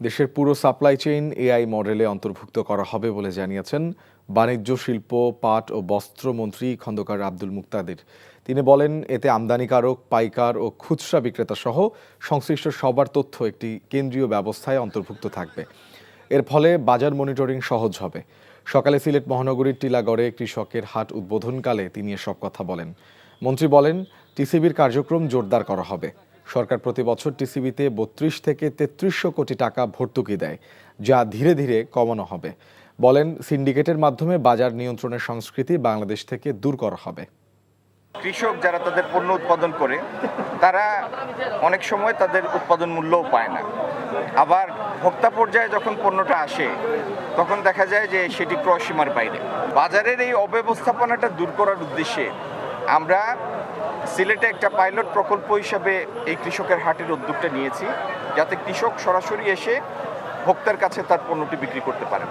দেশের পুরো supply chain AI মডেলে অন্তর্ভুক্ত করা হবে বলে জানিয়েছেন বাণিজ্য, শিল্প, পাট ও বস্ত্রমন্ত্রী খন্দকার আব্দুল মুক্তাদির। তিনি বলেন, এতে আমদানিকারক, পাইকার ও খুচরা বিক্রেতা সহ সংশ্লিষ্ট সবার তথ্য একটি কেন্দ্রীয় ব্যবস্থায় অন্তর্ভুক্ত থাকবে। এর ফলে বাজার মনিটরিং সহজ হবে। সকালে সিলেট মহানগরীর টিলাগড়ে কৃষকের হাট উদ্বোধনকালে তিনি এসব কথা বলেন। মন্ত্রী বলেন, টিসিবির কার্যক্রম জোরদার করা হবে। সরকার প্রতি বছর টিসিবিতে ৩২ থেকে ৩৩০০ কোটি টাকা ভর্তুকি দেয়, যা ধীরে ধীরে কমানো হবে। বলেন, সিন্ডিকেটের মাধ্যমে বাজার নিয়ন্ত্রণের সংস্কৃতি বাংলাদেশ থেকে দূর করা হবে। কৃষক যারা তাদের পণ্য উৎপাদন করে তারা অনেক সময় তাদের উৎপাদন মূল্যও পায় না। আবার ভোক্তা পর্যায়ে যখন পণ্যটা আসে তখন দেখা যায় যে সেটি ক্রয় সীমার বাইরে। বাজারের এই অব্যবস্থাপনাটা দূর করার উদ্দেশ্যে আমরা সিলেটে একটা পাইলট প্রকল্প হিসাবে এই কৃষকের হাটের উদ্যোগটা নিয়েছি, যাতে কৃষক সরাসরি এসে ভোক্তার কাছে তার পণ্যটি বিক্রি করতে পারেন।